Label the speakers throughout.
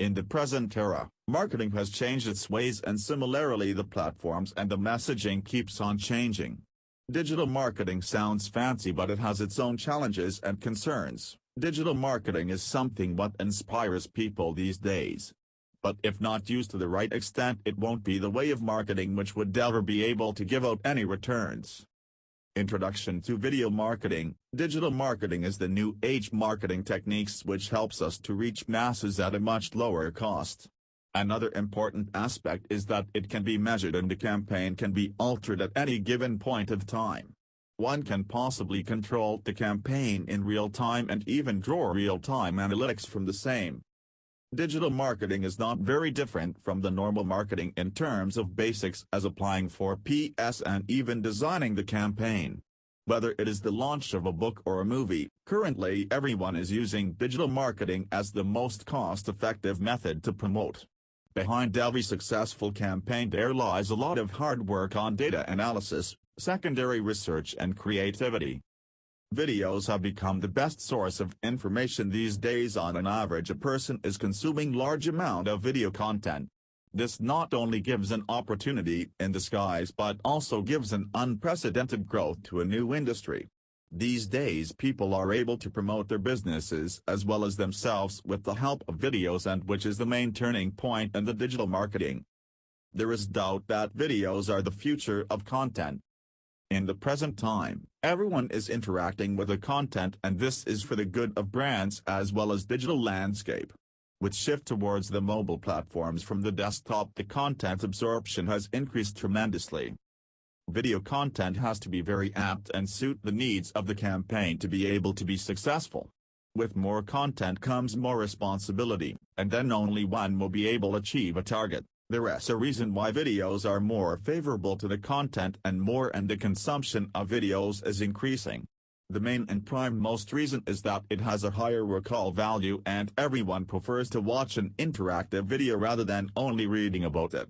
Speaker 1: In the present era, marketing has changed its ways, and similarly the platforms and the messaging keeps on changing. Digital marketing sounds fancy, but it has its own challenges and concerns. Digital marketing is something what inspires people these days. But if not used to the right extent, it won't be the way of marketing which would ever be able to give out any returns. Introduction to video marketing. Digital marketing is the new age marketing techniques which helps us to reach masses at a much lower cost. Another important aspect is that it can be measured and the campaign can be altered at any given point of time. One can possibly control the campaign in real time and even draw real-time analytics from the same. Digital marketing is not very different from the normal marketing in terms of basics as applying for PS and even designing the campaign. Whether it is the launch of a book or a movie, currently everyone is using digital marketing as the most cost-effective method to promote. Behind every successful campaign there lies a lot of hard work on data analysis, secondary research and creativity. Videos have become the best source of information these days. On an average, a person is consuming large amount of video content. This not only gives an opportunity in disguise but also gives an unprecedented growth to a new industry. These days people are able to promote their businesses as well as themselves with the help of videos, and which is the main turning point in the digital marketing. There is doubt that videos are the future of content. In the present time, everyone is interacting with the content, and this is for the good of brands as well as digital landscape. With shift towards the mobile platforms from the desktop, the content absorption has increased tremendously. Video content has to be very apt and suit the needs of the campaign to be able to be successful. With more content comes more responsibility, and then only one will be able to achieve a target. There is a reason why videos are more favorable to the content and the consumption of videos is increasing. The main and prime most reason is that it has a higher recall value, and everyone prefers to watch an interactive video rather than only reading about it.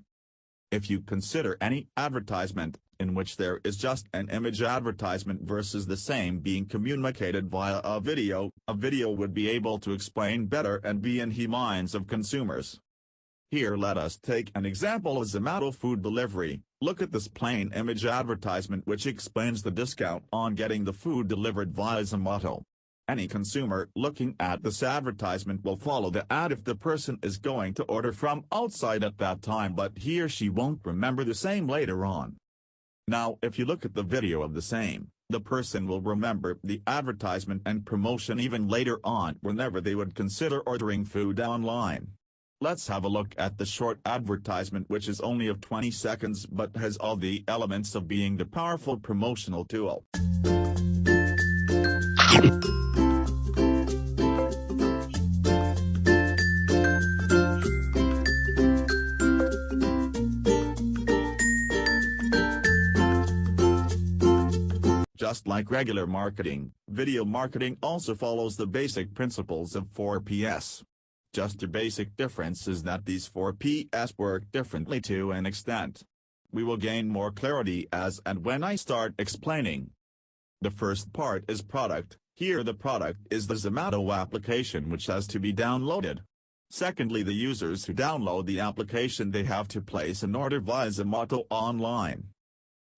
Speaker 1: If you consider any advertisement, in which there is just an image advertisement versus the same being communicated via a video would be able to explain better and be in the minds of consumers. Here let us take an example of Zomato food delivery. Look at this plain image advertisement which explains the discount on getting the food delivered via Zomato. Any consumer looking at this advertisement will follow the ad if the person is going to order from outside at that time, but he or she won't remember the same later on. Now if you look at the video of the same, the person will remember the advertisement and promotion even later on whenever they would consider ordering food online. Let's have a look at the short advertisement, which is only of 20 seconds but has all the elements of being the powerful promotional tool. Just like regular marketing, video marketing also follows the basic principles of 4Ps. Just the basic difference is that these 4Ps work differently to an extent. We will gain more clarity as and when I start explaining. The first part is product. Here the product is the Zomato application which has to be downloaded. Secondly, the users who download the application, they have to place an order via Zomato online.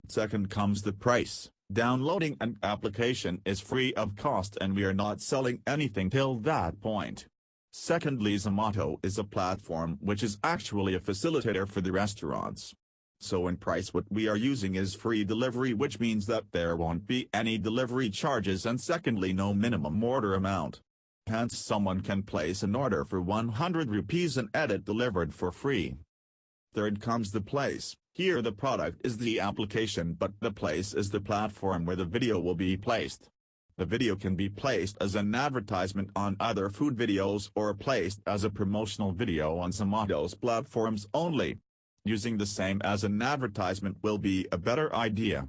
Speaker 1: Second comes the price. Downloading an application is free of cost and we are not selling anything till that point. Secondly, Zomato is a platform which is actually a facilitator for the restaurants. So in price what we are using is free delivery, which means that there won't be any delivery charges, and secondly no minimum order amount. Hence someone can place an order for 100 rupees and get it delivered for free. Third comes the place. Here the product is the application but the place is the platform where the video will be placed. The video can be placed as an advertisement on other food videos or placed as a promotional video on Zomato's platforms only. Using the same as an advertisement will be a better idea.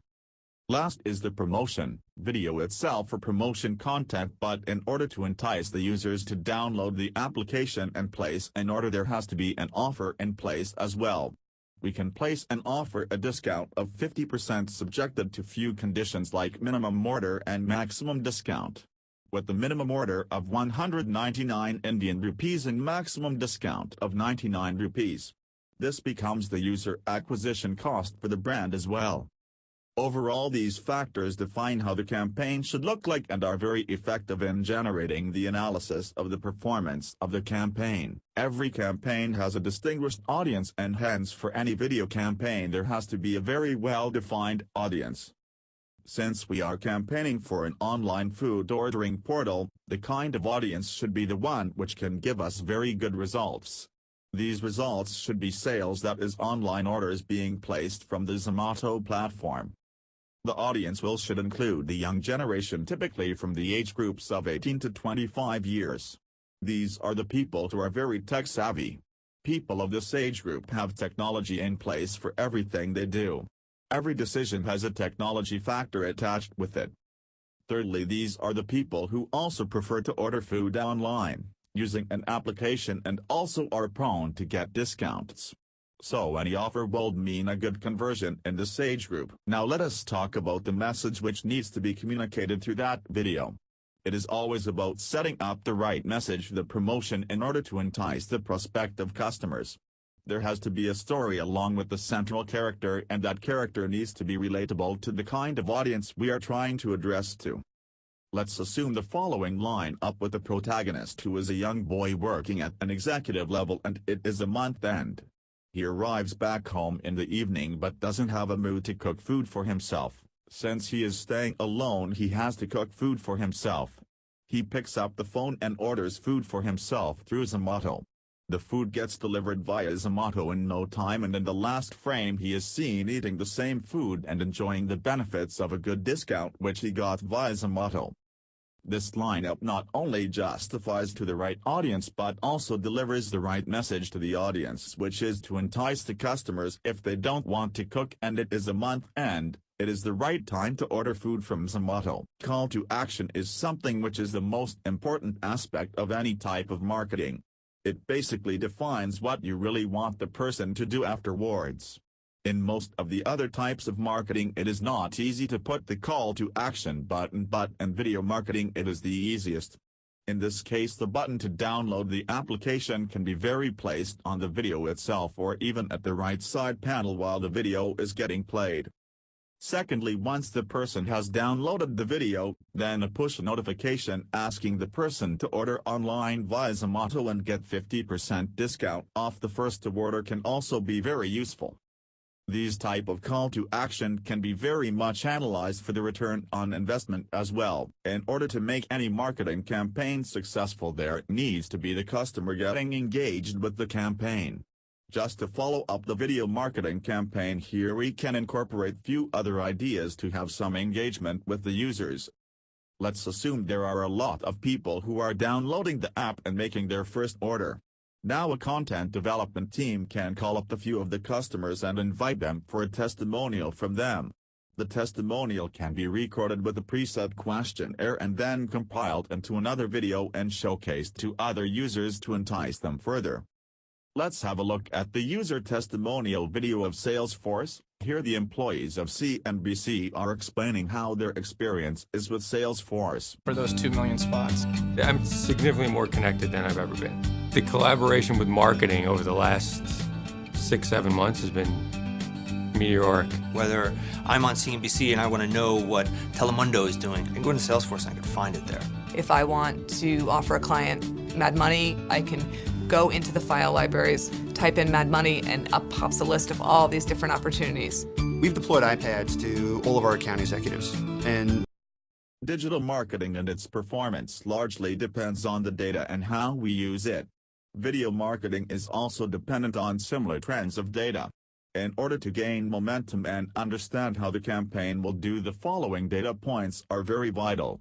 Speaker 1: Last is the promotion, video itself for promotion content, but in order to entice the users to download the application and place an order there has to be an offer in place as well. We can place an offer a discount of 50% subjected to few conditions like minimum order and maximum discount. with the minimum order of 199 Indian rupees and maximum discount of 99 rupees. This becomes the user acquisition cost for the brand as well. Overall, these factors define how the campaign should look like and are very effective in generating the analysis of the performance of the campaign. Every campaign has a distinguished audience, and hence for any video campaign there has to be a very well-defined audience. Since we are campaigning for an online food ordering portal, the kind of audience should be the one which can give us very good results. These results should be sales, that is, online orders being placed from the Zomato platform. The audience should include the young generation, typically from the age groups of 18 to 25 years. These are the people who are very tech-savvy. People of this age group have technology in place for everything they do. Every decision has a technology factor attached with it. Thirdly, these are the people who also prefer to order food online, using an application, and also are prone to get discounts. So any offer will mean a good conversion in this age group. Now let us talk about the message which needs to be communicated through that video. It is always about setting up the right message for the promotion in order to entice the prospective customers. There has to be a story along with the central character, and that character needs to be relatable to the kind of audience we are trying to address to. Let's assume the following line up with the protagonist, who is a young boy working at an executive level, and it is a month end. He arrives back home in the evening but doesn't have a mood to cook food for himself. Since he is staying alone, he has to cook food for himself. He picks up the phone and orders food for himself through Zomato. The food gets delivered via Zomato in no time, and in the last frame he is seen eating the same food and enjoying the benefits of a good discount which he got via Zomato. This lineup not only justifies to the right audience but also delivers the right message to the audience, which is to entice the customers if they don't want to cook and it is a month end. It is the right time to order food from Zomato. Call to action is something which is the most important aspect of any type of marketing. It basically defines what you really want the person to do afterwards. In most of the other types of marketing it is not easy to put the call to action button, but in video marketing it is the easiest. In this case, the button to download the application can be placed on the video itself or even at the right side panel while the video is getting played. Secondly, once the person has downloaded the video, then a push notification asking the person to order online via Zomato and get 50% discount off the first order can also be very useful. These type of call to action can be very much analyzed for the return on investment as well. In order to make any marketing campaign successful, there needs to be the customer getting engaged with the campaign. Just to follow up the video marketing campaign here, we can incorporate few other ideas to have some engagement with the users. Let's assume there are a lot of people who are downloading the app and making their first order. Now a content development team can call up a few of the customers and invite them for a testimonial from them. The testimonial can be recorded with a preset questionnaire and then compiled into another video and showcased to other users to entice them further. Let's have a look at the user testimonial video of Salesforce. Here the employees of CNBC are explaining how their experience is with Salesforce.
Speaker 2: For those 2 million spots.
Speaker 3: I'm significantly more connected than I've ever been. The collaboration with marketing over the last 6-7 months has been meteoric.
Speaker 4: Whether I'm on CNBC and I want to know what Telemundo is doing, I can go into Salesforce and I can find it there.
Speaker 5: If I want to offer a client Mad Money, I can go into the file libraries, type in Mad Money, and up pops a list of all these different opportunities.
Speaker 6: We've deployed iPads to all of our account executives, and
Speaker 1: digital marketing and its performance largely depends on the data and how we use it. Video marketing is also dependent on similar trends of data. In order to gain momentum and understand how the campaign will do, the following data points are very vital.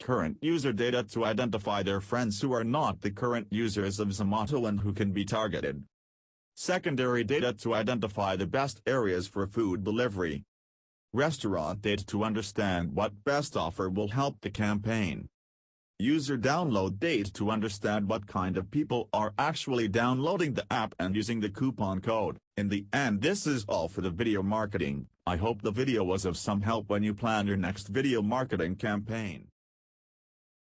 Speaker 1: Current user data to identify their friends who are not the current users of Zomato and who can be targeted. Secondary data to identify the best areas for food delivery. Restaurant data to understand what best offer will help the campaign. User download data to understand what kind of people are actually downloading the app and using the coupon code. In the end, this is all for the video marketing. I hope the video was of some help when you plan your next video marketing campaign.